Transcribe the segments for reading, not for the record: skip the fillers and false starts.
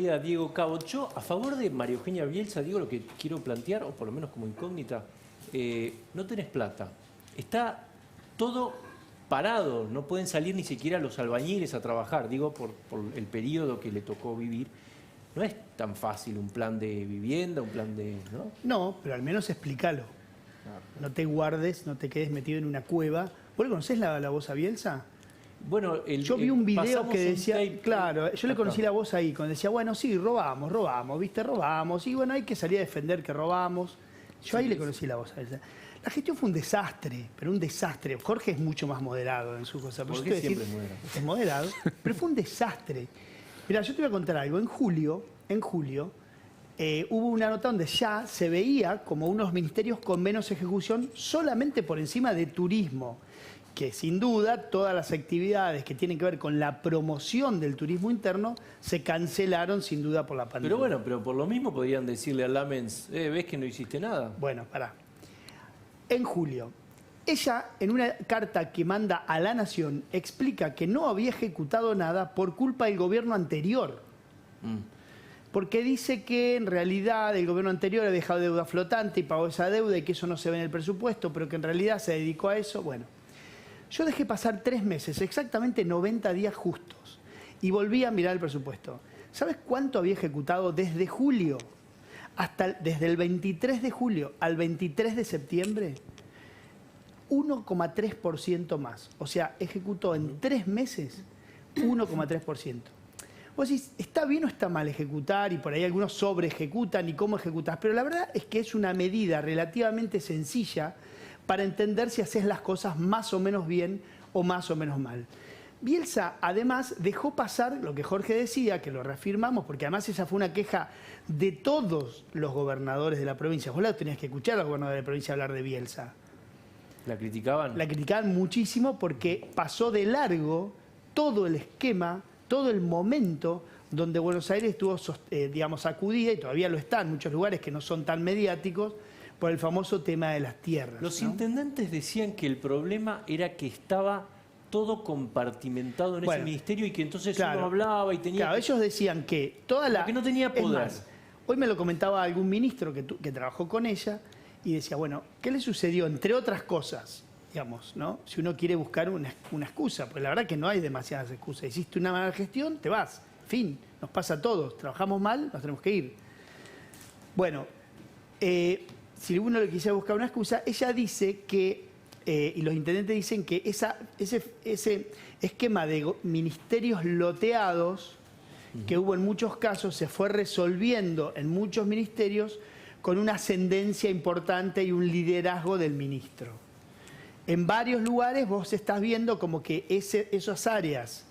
Diego Cabo, yo a favor de María Eugenia Bielsa digo lo que quiero plantear, o por lo menos como incógnita, no tenés plata, está todo parado, no pueden salir ni siquiera los albañiles a trabajar, digo por el periodo que le tocó vivir. No es tan fácil un plan de vivienda, un plan de... ¿no? No, pero al menos explícalo. No te guardes, no te quedes metido en una cueva. ¿Vos le conocés la voz a Bielsa? Bueno, yo vi un video que decía, tape, claro, yo le conocí la voz ahí, cuando decía, bueno, sí, robamos, ¿viste? Robamos, y bueno, hay que salir a defender que robamos. Yo ahí le conocí la voz a Bielsa. La gestión fue un desastre, pero un desastre. Jorge es mucho más moderado en su cosa. Jorge siempre es moderado. Es moderado, pero fue un desastre. Mirá, yo te voy a contar algo. En julio, hubo una nota donde ya se veía como unos ministerios con menos ejecución solamente por encima de turismo, que sin duda todas las actividades que tienen que ver con la promoción del turismo interno se cancelaron sin duda por la pandemia. Pero bueno, pero por lo mismo podrían decirle a Lamens, ¿ves que no hiciste nada? Bueno, pará. En julio, ella en una carta que manda a La Nación explica que no había ejecutado nada por culpa del gobierno anterior. Porque dice que en realidad el gobierno anterior ha dejado deuda flotante y pagó esa deuda y que eso no se ve en el presupuesto, pero que en realidad se dedicó a eso. Bueno, yo dejé pasar 3 meses, exactamente 90 días justos, y volví a mirar el presupuesto. ¿Sabes cuánto había ejecutado desde julio? Desde el 23 de julio al 23 de septiembre, 1,3% más. O sea, ejecutó en 3 meses 1,3%. Vos decís, ¿está bien o está mal ejecutar? Y por ahí algunos sobre ejecutan y cómo ejecutás. Pero la verdad es que es una medida relativamente sencilla para entender si haces las cosas más o menos bien o más o menos mal. Bielsa, además, dejó pasar lo que Jorge decía, que lo reafirmamos, porque además esa fue una queja de todos los gobernadores de la provincia. Vos la tenías que escuchar a los gobernadores de la provincia hablar de Bielsa. ¿La criticaban? La criticaban muchísimo porque pasó de largo todo el esquema, todo el momento donde Buenos Aires estuvo, digamos, sacudida, y todavía lo está en muchos lugares que no son tan mediáticos, por el famoso tema de las tierras. Los ¿no? intendentes decían que el problema era que estaba todo compartimentado en ese ministerio y que entonces uno hablaba y tenía... Claro, ellos decían que toda la... que no tenía poder. Es más, hoy me lo comentaba algún ministro que trabajó con ella y decía, bueno, ¿qué le sucedió? Entre otras cosas, digamos, ¿no? Si uno quiere buscar una excusa, pues la verdad que no hay demasiadas excusas. Hiciste una mala gestión, te vas. Fin, nos pasa a todos. Trabajamos mal, nos tenemos que ir. Bueno, si uno le quisiera buscar una excusa, ella dice que, y los intendentes dicen que ese esquema de ministerios loteados que hubo en muchos casos se fue resolviendo en muchos ministerios con una ascendencia importante y un liderazgo del ministro. En varios lugares vos estás viendo como que esas áreas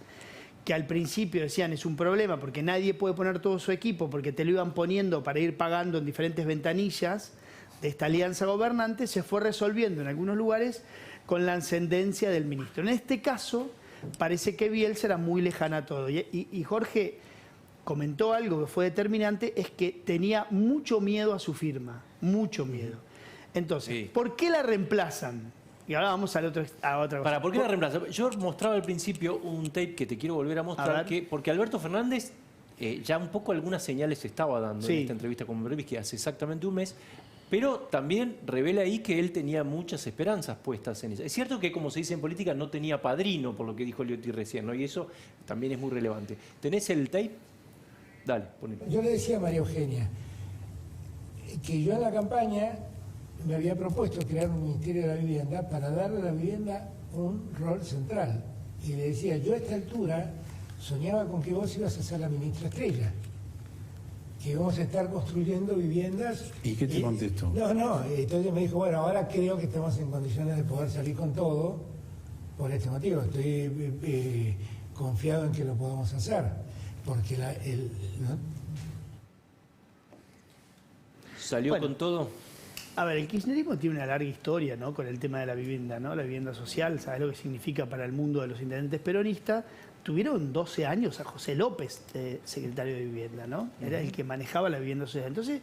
que al principio decían es un problema porque nadie puede poner todo su equipo porque te lo iban poniendo para ir pagando en diferentes ventanillas de esta alianza gobernante, se fue resolviendo en algunos lugares con la ascendencia del ministro. En este caso, parece que Bielsa era muy lejana a todo. Y Jorge comentó algo que fue determinante, es que tenía mucho miedo a su firma, mucho miedo. Entonces, ¿por qué la reemplazan? Y ahora vamos a otra cosa. ¿Por qué la reemplazan? Yo mostraba al principio un tape que te quiero volver a mostrar, porque Alberto Fernández ya un poco algunas señales estaba dando en esta entrevista con Brevis, hace exactamente un mes, pero también revela ahí que él tenía muchas esperanzas puestas en ella. Es cierto que, como se dice en política, no tenía padrino, por lo que dijo Liotti recién, ¿no? Y eso también es muy relevante. ¿Tenés el tape? Dale, ponelo. Yo le decía a María Eugenia que yo en la campaña me había propuesto crear un Ministerio de la Vivienda para darle a la vivienda un rol central. Y le decía, yo a esta altura soñaba con que vos ibas a ser la ministra estrella, que íbamos a estar construyendo viviendas. ¿Y qué te contestó? No, entonces me dijo, bueno, ahora creo que estamos en condiciones de poder salir con todo por este motivo. Estoy confiado en que lo podamos hacer, porque ¿Salió con todo? A ver, el kirchnerismo tiene una larga historia, ¿no?, con el tema de la vivienda, ¿no? La vivienda social, ¿sabes lo que significa para el mundo de los intendentes peronistas? Tuvieron 12 años a José López, secretario de Vivienda, ¿no? Era el que manejaba la vivienda social. Entonces,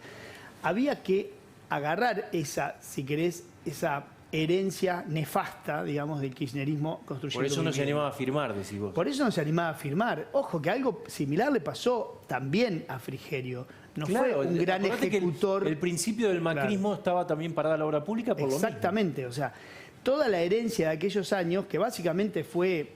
había que agarrar esa, si querés, esa herencia nefasta, digamos, del kirchnerismo construyendo. Por eso no se animaba a firmar, decís vos. Por eso no se animaba a firmar. Ojo, que algo similar le pasó también a Frigerio. No fue un gran ejecutor. El principio del macrismo estaba también parada la obra pública por lo mismo. Exactamente, o sea, toda la herencia de aquellos años, que básicamente fue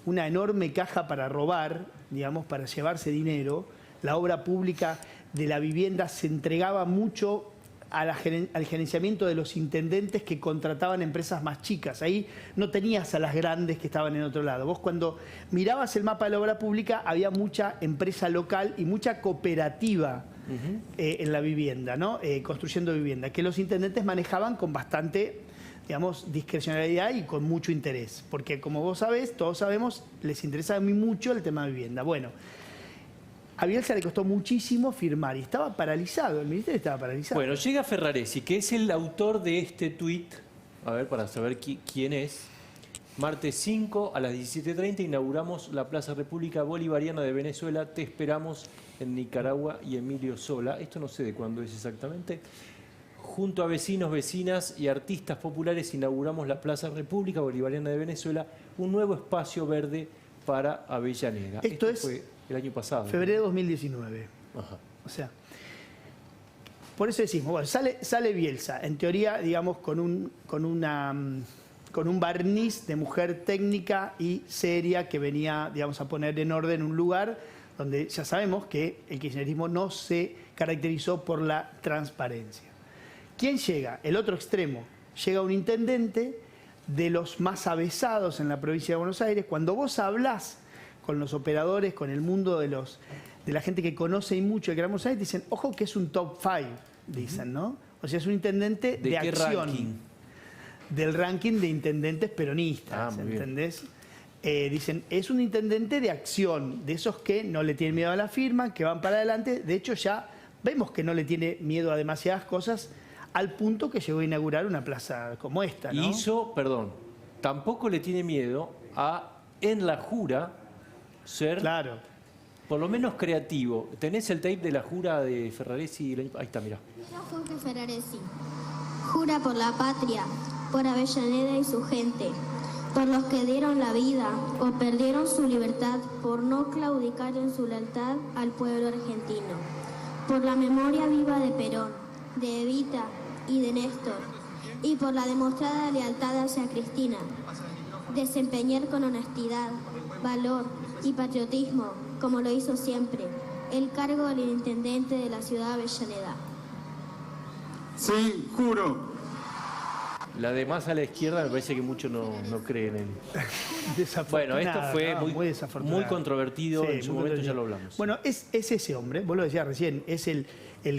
una enorme caja para robar, digamos, para llevarse dinero, la obra pública de la vivienda se entregaba mucho al gerenciamiento de los intendentes que contrataban empresas más chicas. Ahí no tenías a las grandes que estaban en otro lado. Vos cuando mirabas el mapa de la obra pública había mucha empresa local y mucha cooperativa en la vivienda, ¿no? Construyendo vivienda, que los intendentes manejaban con bastante, digamos, discrecionalidad y con mucho interés. Porque como vos sabés, todos sabemos, les interesa muy mucho el tema de vivienda. Bueno, a Bielsa le costó muchísimo firmar y estaba paralizado, el ministerio estaba paralizado. Bueno, llega Ferraresi, que es el autor de este tuit, a ver, para saber quién es. Martes 5 a las 17:30 inauguramos la Plaza República Bolivariana de Venezuela. Te esperamos en Nicaragua y Emilio Sola. Esto no sé de cuándo es exactamente. Junto a vecinos, vecinas y artistas populares inauguramos la Plaza República Bolivariana de Venezuela, un nuevo espacio verde para Avellaneda. Esto fue el año pasado. Febrero de 2019. Ajá. O sea, por eso decimos, bueno, sale Bielsa, en teoría, digamos, con un barniz de mujer técnica y seria que venía, digamos, a poner en orden un lugar donde ya sabemos que el kirchnerismo no se caracterizó por la transparencia. ¿Quién llega? El otro extremo. Llega un intendente de los más avesados en la provincia de Buenos Aires. Cuando vos hablás con los operadores, con el mundo de la gente que conoce y mucho el Gran Buenos Aires, dicen, ojo que es un top 5, dicen, ¿no? O sea, es un intendente de acción. Ranking? Del ranking de intendentes peronistas, ¿entendés? Dicen, es un intendente de acción, de esos que no le tienen miedo a la firma, que van para adelante. De hecho, ya vemos que no le tiene miedo a demasiadas cosas, al punto que llegó a inaugurar una plaza como esta, ¿no? Tampoco le tiene miedo a, en la jura, ser por lo menos creativo. ¿Tenés el tape de la jura de Ferraresi? Ahí está, mirá. Jorge Ferraresi jura por la patria, por Avellaneda y su gente, por los que dieron la vida o perdieron su libertad por no claudicar en su lealtad al pueblo argentino, por la memoria viva de Perón, de Evita y de Néstor, y por la demostrada lealtad hacia Cristina, desempeñar con honestidad, valor y patriotismo, como lo hizo siempre, el cargo del intendente de la ciudad de Avellaneda. Sí, juro. La de más a la izquierda me parece que muchos no creen en... Bueno, esto fue muy controvertido, en su momento ya lo hablamos. Bueno, es ese hombre, vos lo decías recién, es el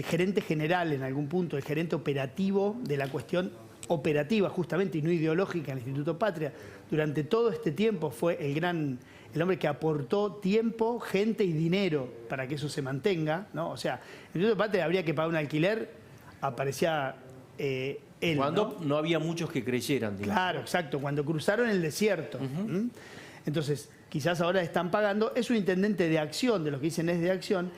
gerente general en algún punto, el gerente operativo de la cuestión operativa justamente y no ideológica en el Instituto Patria. Durante todo este tiempo fue el hombre que aportó tiempo, gente y dinero para que eso se mantenga, ¿no? O sea, el Instituto Patria habría que pagar un alquiler, aparecía él. Cuando no había muchos que creyeran, digamos. Claro, exacto, cuando cruzaron el desierto. Entonces, quizás ahora están pagando. Es un intendente de acción, de lo que dicen es de acción.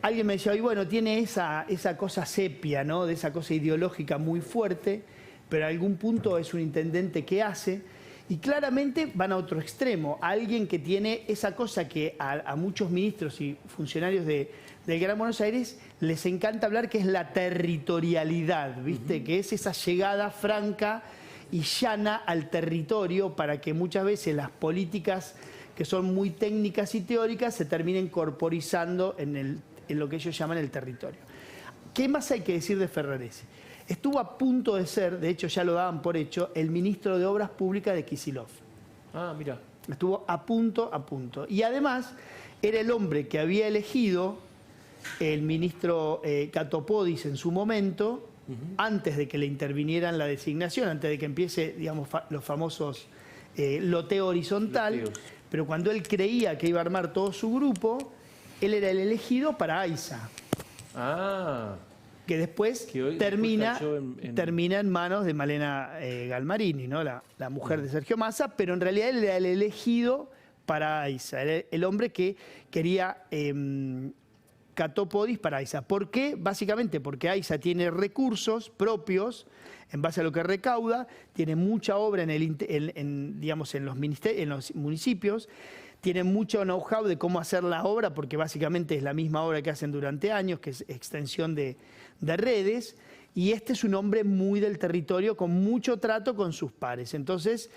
Alguien me decía, bueno, tiene esa cosa sepia, ¿no? De esa cosa ideológica muy fuerte, pero a algún punto es un intendente que hace. Y claramente van a otro extremo, a alguien que tiene esa cosa que a muchos ministros y funcionarios del Gran Buenos Aires les encanta hablar, que es la territorialidad, ¿viste? Que es esa llegada franca y llana al territorio para que muchas veces las políticas que son muy técnicas y teóricas se terminen corporizando en lo que ellos llaman el territorio. ¿Qué más hay que decir de Ferraresi? Estuvo a punto de ser, de hecho ya lo daban por hecho, el ministro de Obras Públicas de Kicillof. Ah, mira. Estuvo a punto. Y además era el hombre que había elegido el ministro Catopodis en su momento, antes de que le interviniera en la designación, antes de que empiece, digamos, los famosos loteo horizontal. Loteos. Pero cuando él creía que iba a armar todo su grupo, él era el elegido para AISA. Ah. Que después termina en manos de Malena Galmarini, ¿no? La mujer de Sergio Massa, pero en realidad él era el elegido para AISA, era el hombre que quería Catopodis para AISA. ¿Por qué? Básicamente porque AISA tiene recursos propios en base a lo que recauda, tiene mucha obra digamos, en los municipios, tiene mucho know-how de cómo hacer la obra, porque básicamente es la misma obra que hacen durante años, que es extensión de redes, y este es un hombre muy del territorio, con mucho trato con sus pares. Entonces,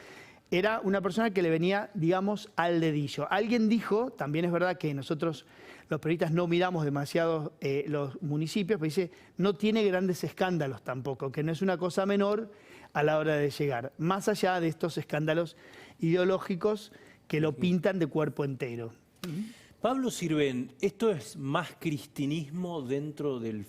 era una persona que le venía, digamos, al dedillo. Alguien dijo, también es verdad que nosotros los periodistas no miramos demasiado los municipios, pero dice, no tiene grandes escándalos tampoco, que no es una cosa menor a la hora de llegar, más allá de estos escándalos ideológicos que lo pintan de cuerpo entero. Pablo Sirven, ¿esto es más cristinismo dentro del